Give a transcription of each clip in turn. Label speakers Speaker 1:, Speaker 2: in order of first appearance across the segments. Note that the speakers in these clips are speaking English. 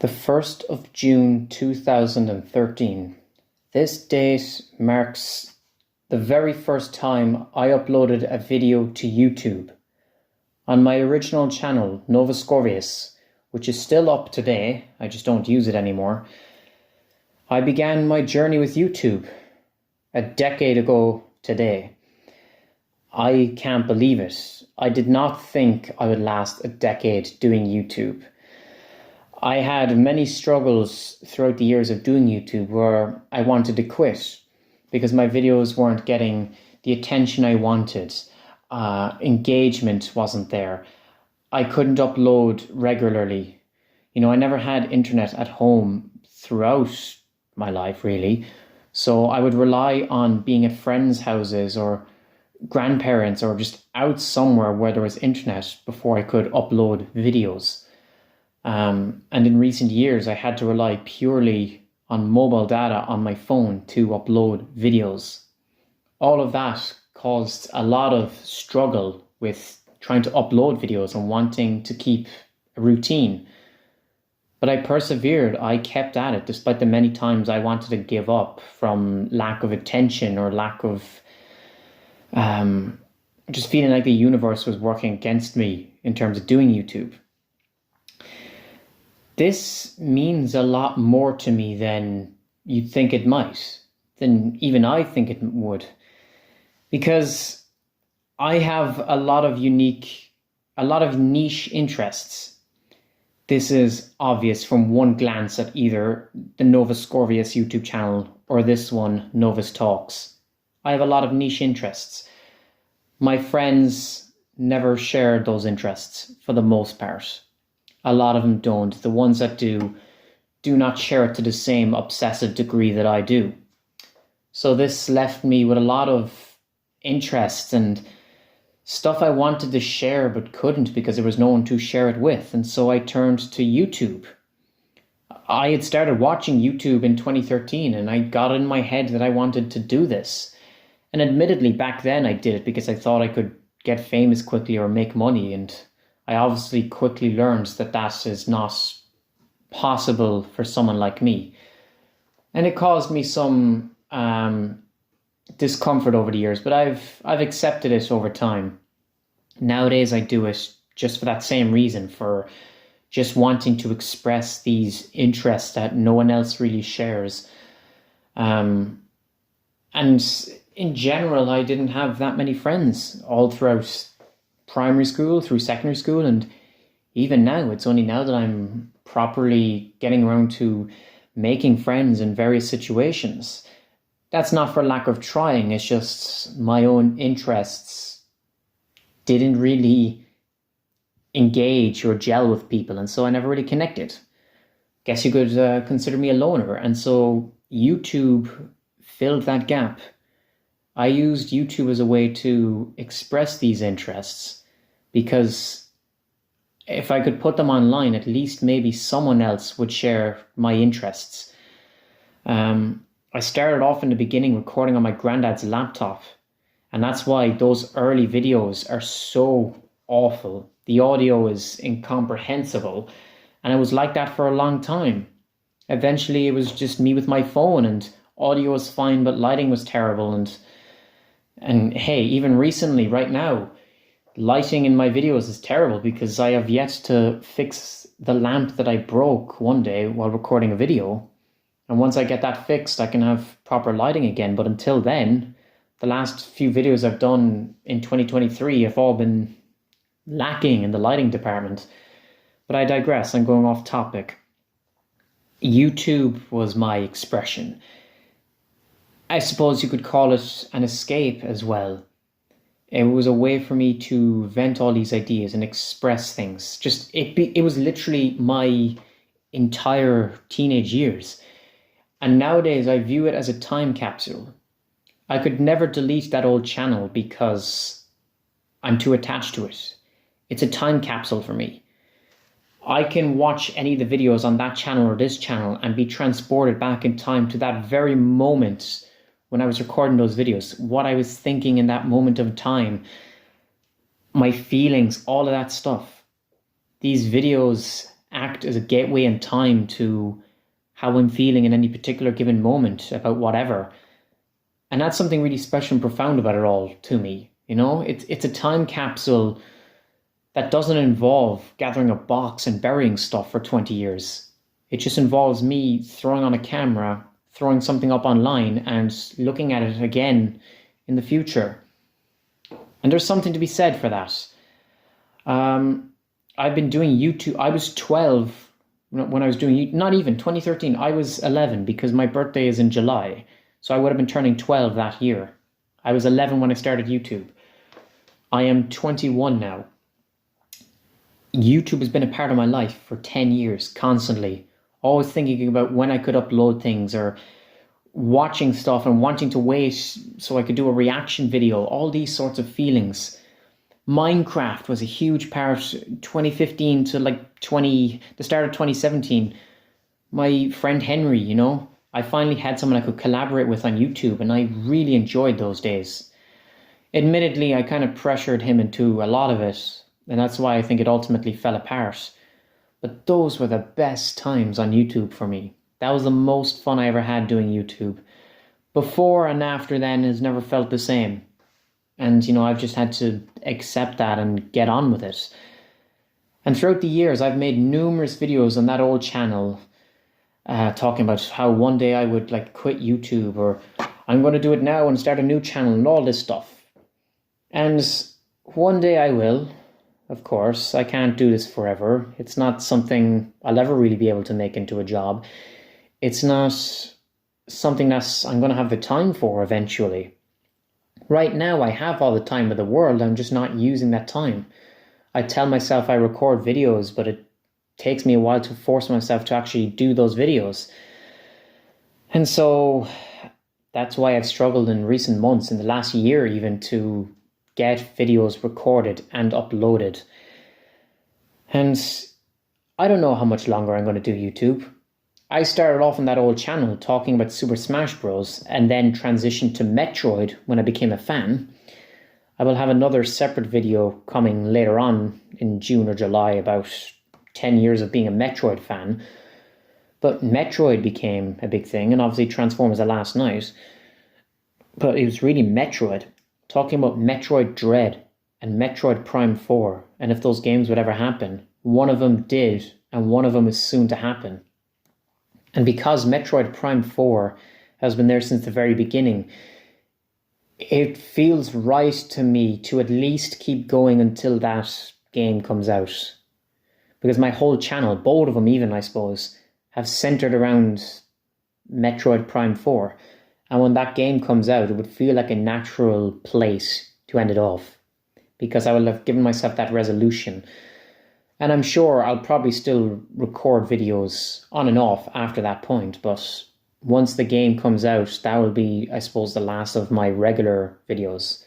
Speaker 1: The 1st of June 2013. This date marks the very first time I uploaded a video to YouTube. On my original channel, Novus Scorvius, which is still up today, I just don't use it anymore, I began my journey with YouTube a decade ago today. I can't believe it. I did not think I would last a decade doing YouTube. I had many struggles throughout the years of doing YouTube where I wanted to quit because my videos weren't getting the attention I wanted. Engagement wasn't there. I couldn't upload regularly. I never had internet at home throughout my life, really. So I would rely on being at friends' houses or grandparents or just out somewhere where there was internet before I could upload videos. And in recent years, I had to rely purely on mobile data on my phone to upload videos. All of that caused a lot of struggle with trying to upload videos and wanting to keep a routine. But I persevered. I kept at it despite the many times I wanted to give up from lack of attention or lack of just feeling like the universe was working against me in terms of doing YouTube. This means a lot more to me than you'd think it might, than even I think it would, because I have a lot of niche interests. This is obvious from one glance at either the Novus Scorvius YouTube channel or this one, Novus Talks. I have a lot of niche interests. My friends never share those interests for the most part. A lot of them don't. The ones that do not share it to the same obsessive degree that I do. So this left me with a lot of interests and stuff I wanted to share but couldn't because there was no one to share it with. And so I turned to YouTube. I had started watching YouTube in 2013 and I got in my head that I wanted to do this. And admittedly, back then I did it because I thought I could get famous quickly or make money, and I obviously quickly learned that that is not possible for someone like me. And it caused me some discomfort over the years, but I've accepted it over time. Nowadays I do it just for that same reason, for just wanting to express these interests that no one else really shares. And in general, I didn't have that many friends all throughout primary school, through secondary school, and even now. It's only now that I'm properly getting around to making friends in various situations. That's not for lack of trying, it's just my own interests didn't really engage or gel with people, and so I never really connected. Guess you could consider me a loner, and so YouTube filled that gap. I used YouTube as a way to express these interests because if I could put them online, at least maybe someone else would share my interests. I started off in the beginning recording on my granddad's laptop, and that's why those early videos are so awful. The audio is incomprehensible, and it was like that for a long time. Eventually it was just me with my phone, and audio was fine, but lighting was terrible. And hey, even recently, right now, lighting in my videos is terrible because I have yet to fix the lamp that I broke one day while recording a video. And once I get that fixed, I can have proper lighting again. But until then, the last few videos I've done in 2023 have all been lacking in the lighting department. But I digress, I'm going off topic. YouTube was my expression. I suppose you could call it an escape as well. It was a way for me to vent all these ideas and express things. It was literally my entire teenage years. And nowadays I view it as a time capsule. I could never delete that old channel because I'm too attached to it. It's a time capsule for me. I can watch any of the videos on that channel or this channel and be transported back in time to that very moment when I was recording those videos, what I was thinking in that moment of time, my feelings, all of that stuff. These videos act as a gateway in time to how I'm feeling in any particular given moment about whatever. And that's something really special and profound about it all to me. It's a time capsule that doesn't involve gathering a box and burying stuff for 20 years. It just involves me throwing on a camera, throwing something up online, and looking at it again in the future. And there's something to be said for that. I've been doing YouTube. I was 12 when I was doing, not even 2013. I was 11 because my birthday is in July. So I would have been turning 12 that year. I was 11 when I started YouTube. I am 21 now. YouTube has been a part of my life for 10 years, constantly. Always thinking about when I could upload things, or watching stuff and wanting to wait so I could do a reaction video, all these sorts of feelings. Minecraft was a huge part, 2015 to the start of 2017. My friend Henry, I finally had someone I could collaborate with on YouTube, and I really enjoyed those days. Admittedly, I kind of pressured him into a lot of it, and that's why I think it ultimately fell apart. But those were the best times on YouTube for me. That was the most fun I ever had doing YouTube. Before and after then has never felt the same. And, I've just had to accept that and get on with it. And throughout the years, I've made numerous videos on that old channel talking about how one day I would quit YouTube, or I'm going to do it now and start a new channel and all this stuff. And one day I will. Of course, I can't do this forever. It's not something I'll ever really be able to make into a job. It's not something that I'm going to have the time for eventually. Right now, I have all the time in the world. I'm just not using that time. I tell myself I record videos, but it takes me a while to force myself to actually do those videos. And so that's why I've struggled in recent months, in the last year even, to get videos recorded and uploaded. And I don't know how much longer I'm going to do YouTube. I started off on that old channel talking about Super Smash Bros. And then transitioned to Metroid when I became a fan. I will have another separate video coming later on in June or July about 10 years of being a Metroid fan. But Metroid became a big thing, and obviously Transformers The Last Night. But it was really Metroid. Talking about Metroid Dread and Metroid Prime 4, and if those games would ever happen. One of them did, and one of them is soon to happen. And because Metroid Prime 4 has been there since the very beginning, it feels right to me to at least keep going until that game comes out. Because my whole channel, both of them even, I suppose, have centered around Metroid Prime 4. And when that game comes out, it would feel like a natural place to end it off, because I will have given myself that resolution. And I'm sure I'll probably still record videos on and off after that point, but once the game comes out, that will be, I suppose, the last of my regular videos.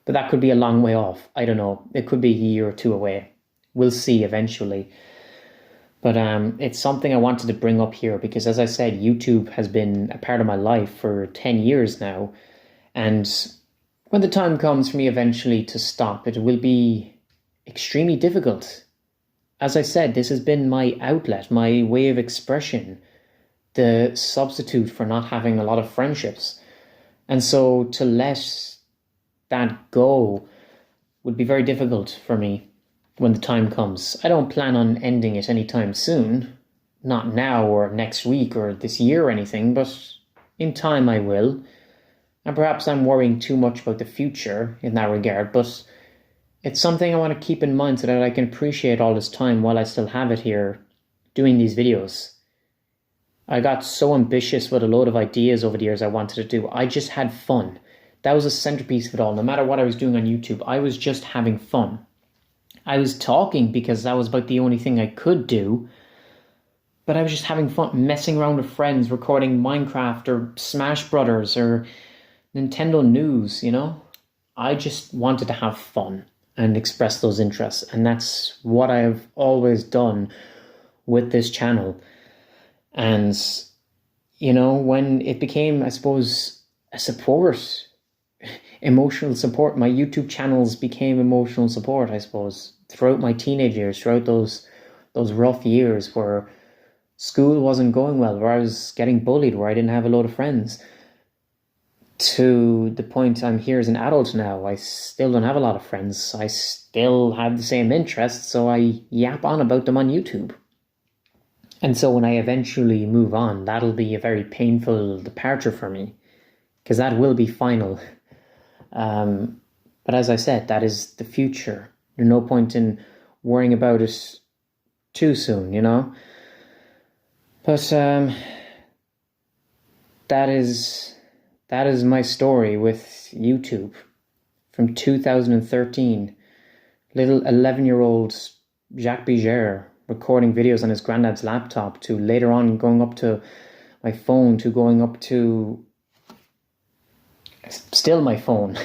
Speaker 1: But that could be a long way off. I don't know. It could be a year or two away. We'll see eventually. But it's something I wanted to bring up here because, as I said, YouTube has been a part of my life for 10 years now. And when the time comes for me eventually to stop, it will be extremely difficult. As I said, this has been my outlet, my way of expression, the substitute for not having a lot of friendships. And so to let that go would be very difficult for me when the time comes. I don't plan on ending it anytime soon, not now or next week or this year or anything, but in time I will. And perhaps I'm worrying too much about the future in that regard, but it's something I want to keep in mind so that I can appreciate all this time while I still have it here doing these videos. I got so ambitious with a load of ideas over the years I wanted to do. I just had fun. That was the centerpiece of it all. No matter what I was doing on YouTube, I was just having fun. I was talking because that was about the only thing I could do. But I was just having fun, messing around with friends, recording Minecraft or Smash Brothers or Nintendo news, I just wanted to have fun and express those interests. And that's what I've always done with this channel. And, when it became, I suppose, a support, emotional support, my YouTube channels became emotional support, I suppose, throughout my teenage years, throughout those those rough years where school wasn't going well, where I was getting bullied, where I didn't have a lot of friends, to the point I'm here as an adult now. I still don't have a lot of friends. I still have the same interests, so I yap on about them on YouTube. And so when I eventually move on, that'll be a very painful departure for me, because that will be final. But as I said, that is the future. There's no point in worrying about it too soon, you know? But that is my story with YouTube from 2013. Little 11-year-old Jacques Biger recording videos on his granddad's laptop, to later on going up to my phone, to going up to still my phone,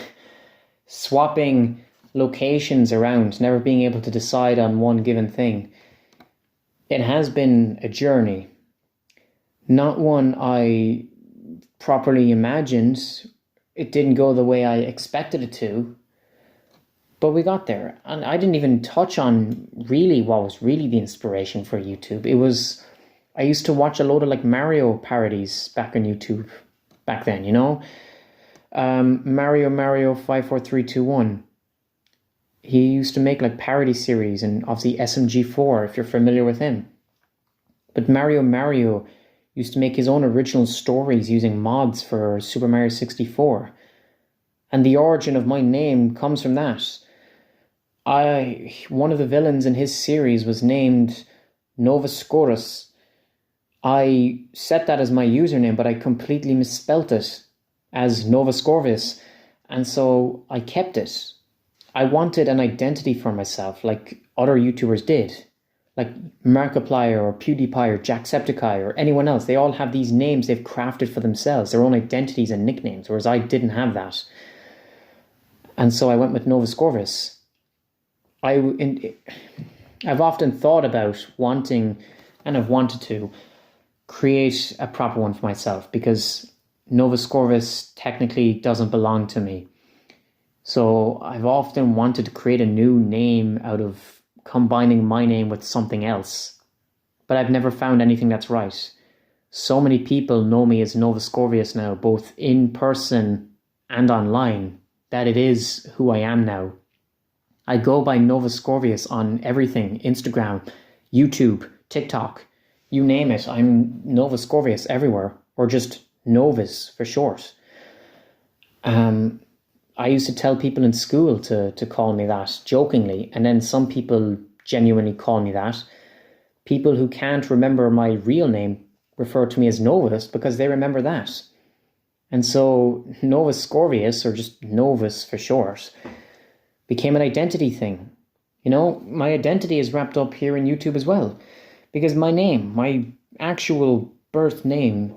Speaker 1: swapping locations around, never being able to decide on one given thing. It has been a journey, not one I properly imagined. It didn't go the way I expected it to, but we got there. And I didn't even touch on really what was really the inspiration for YouTube. I used to watch a load of like Mario parodies back on YouTube back then, you know? Mario 54321. He used to make like parody series, and obviously SMG4, if you're familiar with him. But Mario used to make his own original stories using mods for Super Mario 64. And the origin of my name comes from that. One of the villains in his series was named Novascorus. I set that as my username, but I completely misspelt it as Novascorvius, and so I kept it. I wanted an identity for myself, like other YouTubers did, like Markiplier or PewDiePie or Jacksepticeye or anyone else. They all have these names they've crafted for themselves, their own identities and nicknames, whereas I didn't have that. And so I went with Novascorvius. I've often thought about wanting, and I've wanted to, create a proper one for myself, because Novascorvius technically doesn't belong to me. So I've often wanted to create a new name out of combining my name with something else, but I've never found anything that's right. So many people know me as Novascorvius now, both in person and online, that it is who I am now. I go by Novascorvius on everything: Instagram, YouTube, TikTok, you name it. I'm Novascorvius everywhere, or just Novus for short. I used to tell people in school to call me that jokingly, and then some people genuinely call me that. People who can't remember my real name refer to me as Novus because they remember that. And so Novascorvius, or just Novus for short, became an identity thing. You know, my identity is wrapped up here in YouTube as well, because my name, my actual birth name,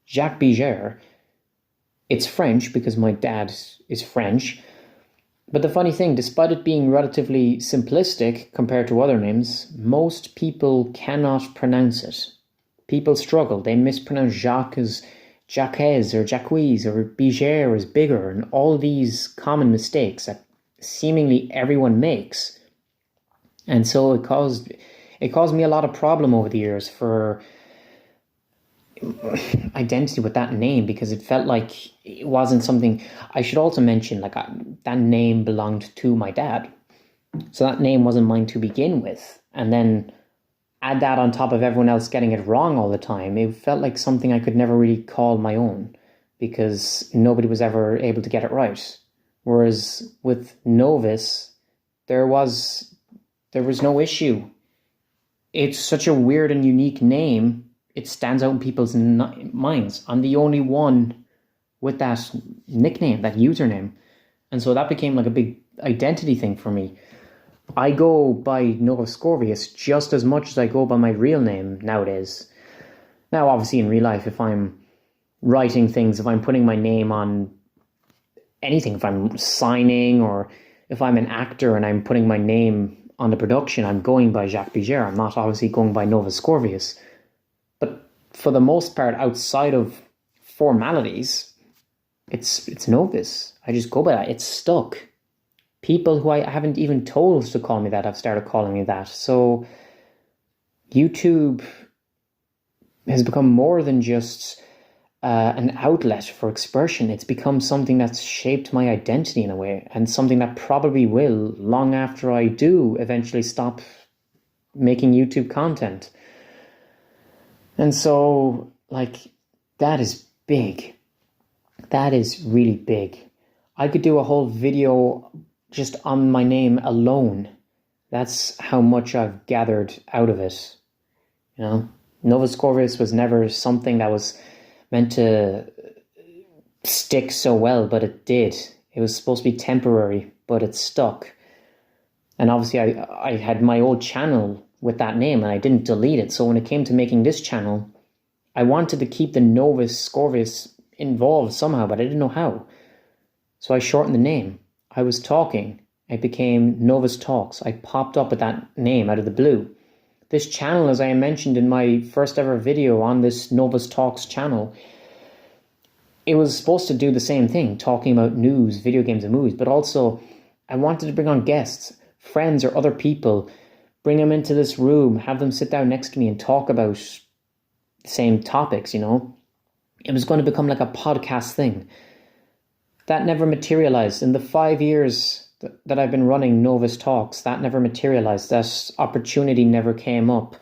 Speaker 1: Jacques Biger, it's French because my dad is French. But the funny thing, despite it being relatively simplistic compared to other names, most people cannot pronounce it. People struggle. They mispronounce Jacques as Jacques or Jacques or Biger as bigger, and all these common mistakes that seemingly everyone makes. And so it caused me a lot of problem over the years for identity with that name, because it felt like it wasn't something. I should also mention, like, that name belonged to my dad, so that name wasn't mine to begin with, and then add that on top of everyone else getting it wrong all the time. It felt like something I could never really call my own, because nobody was ever able to get it right. Whereas with Novus, there was no issue. It's such a weird and unique name. It stands out in people's minds. I'm the only one with that nickname, that username. And so that became like a big identity thing for me. I go by Novascorvius just as much as I go by my real name nowadays. Now, obviously, in real life, if I'm writing things, if I'm putting my name on anything, if I'm signing, or if I'm an actor and I'm putting my name on the production, I'm going by Jacques Biger. I'm not obviously going by Novascorvius. But for the most part, outside of formalities, it's Novus. I just go by that. It's stuck. People who I haven't even told to call me that have started calling me that. So YouTube has become more than just an outlet for expression. It's become something that's shaped my identity in a way, and something that probably will long after I do eventually stop making YouTube content. And so, like, that is big. That is really big. I could do a whole video just on my name alone. That's how much I've gathered out of it. You know, Novus Corvus was never something that was meant to stick so well, but it did. It was supposed to be temporary, but it stuck. And obviously I had my old channel with that name and I didn't delete it. So when it came to making this channel, I wanted to keep the Novus Corvus involved somehow, but I didn't know how. So I shortened the name. I was talking. It became Novus Talks. I popped up with that name out of the blue. This channel, as I mentioned in my first ever video on this Novus Talks channel, it was supposed to do the same thing, talking about news, video games and movies, but also I wanted to bring on guests, friends or other people, bring them into this room, have them sit down next to me and talk about the same topics, you know. It was going to become like a podcast thing. That never materialized. In the 5 years that I've been running Novus Talks, that never materialized. That opportunity never came up.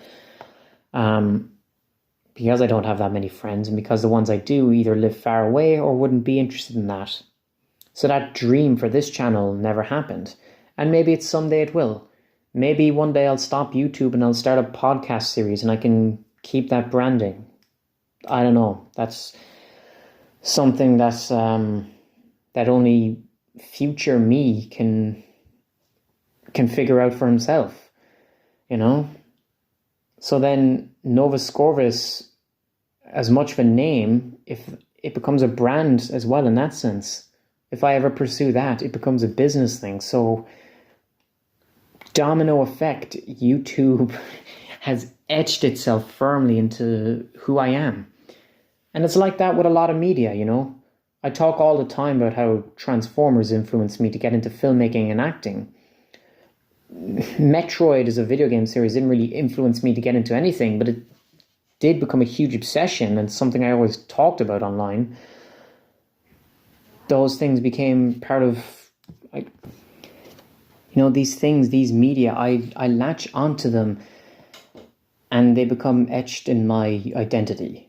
Speaker 1: Because I don't have that many friends, and because the ones I do either live far away or wouldn't be interested in that. So that dream for this channel never happened. And maybe it's someday it will. Maybe one day I'll stop YouTube and I'll start a podcast series and I can keep that branding. I don't know. That's something that's that only future me can figure out for himself, you know? So then Novus Corvus, as much of a name, if it becomes a brand as well in that sense. If I ever pursue that, it becomes a business thing. So domino effect, YouTube has etched itself firmly into who I am. And it's like that with a lot of media, you know? I talk all the time about how Transformers influenced me to get into filmmaking and acting. Metroid as a video game series didn't really influence me to get into anything, but it did become a huge obsession and something I always talked about online. Those things became part of, like, you know, these things, these media, I latch onto them and they become etched in my identity.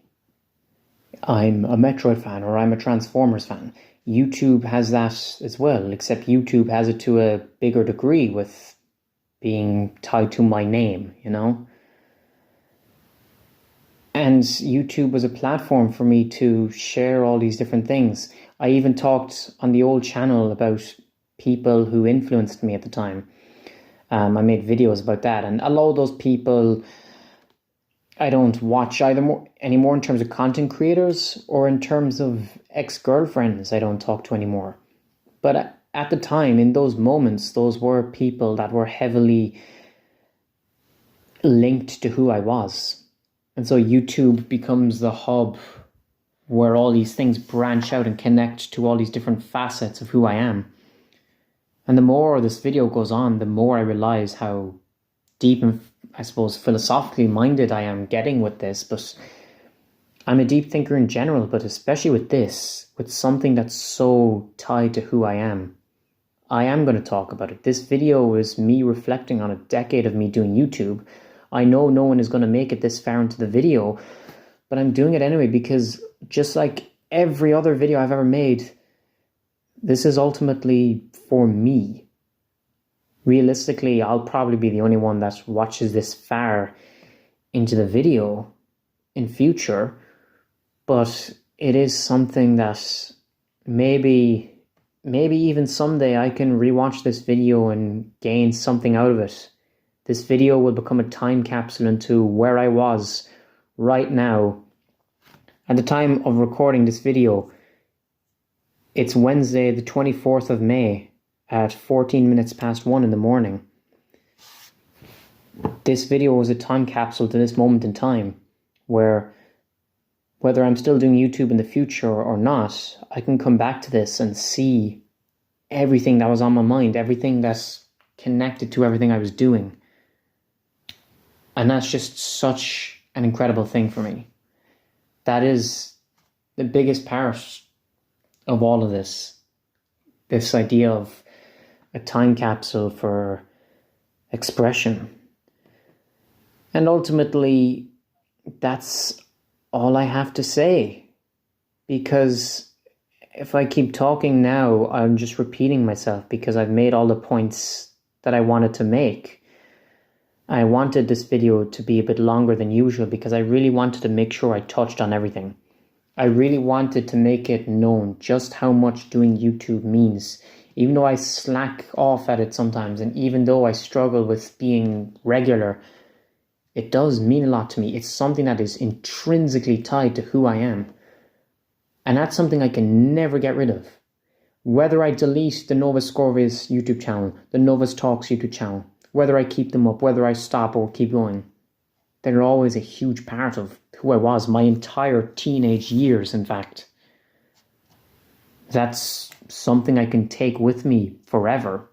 Speaker 1: I'm a Metroid fan or I'm a Transformers fan. YouTube has that as well, except YouTube has it to a bigger degree with being tied to my name, you know? And YouTube was a platform for me to share all these different things. I even talked on the old channel about people who influenced me at the time. I made videos about that, and a lot of those people I don't watch anymore in terms of content creators or in terms of ex-girlfriends I don't talk to anymore. But at the time, in those moments, those were people that were heavily linked to who I was. And so YouTube becomes the hub where all these things branch out and connect to all these different facets of who I am. And the more this video goes on, the more I realize how deep and, I suppose, philosophically minded I am getting with this. But I'm a deep thinker in general, but especially with this, with something that's so tied to who I am going to talk about it. This video is me reflecting on a decade of me doing YouTube. I know no one is going to make it this far into the video, but I'm doing it anyway because just like every other video I've ever made, this is ultimately for me. Realistically, I'll probably be the only one that watches this far into the video in future, but it is something that maybe even someday I can rewatch this video and gain something out of it. This video will become a time capsule into where I was right now. At the time of recording this video, it's Wednesday, the 24th of May at 14 minutes past 1 in the morning. This video was a time capsule to this moment in time where whether I'm still doing YouTube in the future or not, I can come back to this and see everything that was on my mind, everything that's connected to everything I was doing. And that's just such an incredible thing for me. That is the biggest part of all of this. This idea of a time capsule for expression. And ultimately, that's all I have to say. Because if I keep talking now, I'm just repeating myself because I've made all the points that I wanted to make. I wanted this video to be a bit longer than usual because I really wanted to make sure I touched on everything. I really wanted to make it known just how much doing YouTube means. Even though I slack off at it sometimes, and even though I struggle with being regular, it does mean a lot to me. It's something that is intrinsically tied to who I am. And that's something I can never get rid of. Whether I delete the Novus Scorvius YouTube channel, the Novus Talks YouTube channel, whether I keep them up, whether I stop or keep going, they're always a huge part of who I was, my entire teenage years, in fact. That's something I can take with me forever.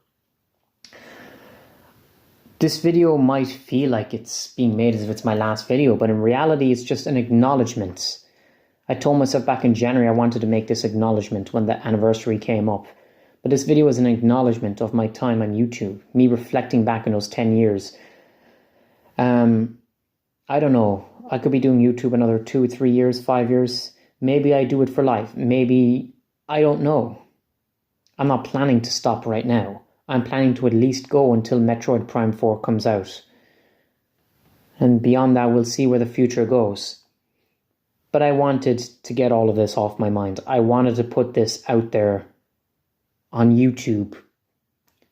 Speaker 1: This video might feel like it's being made as if it's my last video, but in reality, it's just an acknowledgement. I told myself back in January I wanted to make this acknowledgement when the anniversary came up. But this video is an acknowledgement of my time on YouTube, me reflecting back on those 10 years. I don't know. I could be doing YouTube another 2, 3 years, 5 years. Maybe I do it for life. Maybe, I don't know. I'm not planning to stop right now. I'm planning to at least go until Metroid Prime 4 comes out. And beyond that, we'll see where the future goes. But I wanted to get all of this off my mind. I wanted to put this out there on YouTube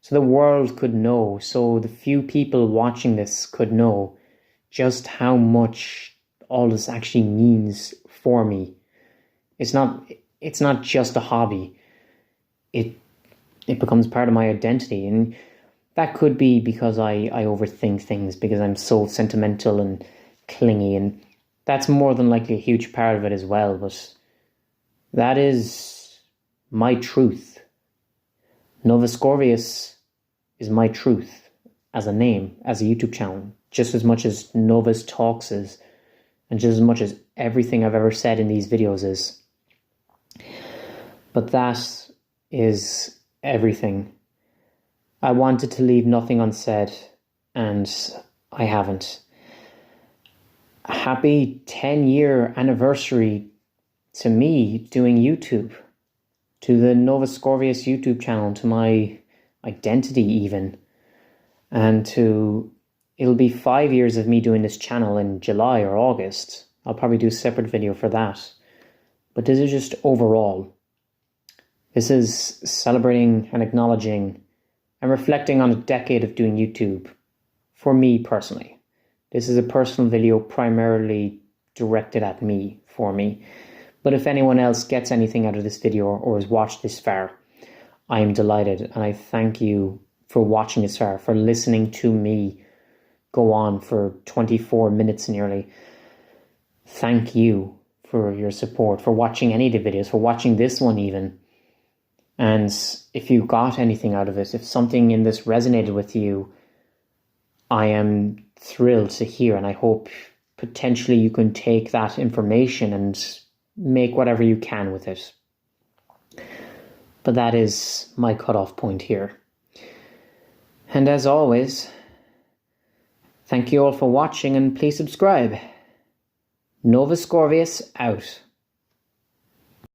Speaker 1: so the world could know, so the few people watching this could know just how much all this actually means for me. It's not just a hobby. It becomes part of my identity, and that could be because I overthink things, because I'm so sentimental and clingy, and that's more than likely a huge part of it as well, but that is my truth. Novus Scorvius is my truth as a name, as a YouTube channel, just as much as Novus Talks is, and just as much as everything I've ever said in these videos is. But that is everything. I wanted to leave nothing unsaid, and I haven't. A happy 10-year anniversary to me doing YouTube, to the Novus Scorvius YouTube channel, to my identity even, and it'll be 5 years of me doing this channel in July or August. I'll probably do a separate video for that. But this is just overall. This is celebrating and acknowledging and reflecting on a decade of doing YouTube for me personally. This is a personal video primarily directed at me, for me. But if anyone else gets anything out of this video or has watched this far, I am delighted, and I thank you for watching this far, for listening to me go on for 24 minutes nearly. Thank you for your support, for watching any of the videos, for watching this one even. And if you got anything out of it, if something in this resonated with you, I am thrilled to hear, and I hope potentially you can take that information and make whatever you can with it. But that is my cutoff point here. And as always, thank you all for watching, and please subscribe. Novus Scorvius out.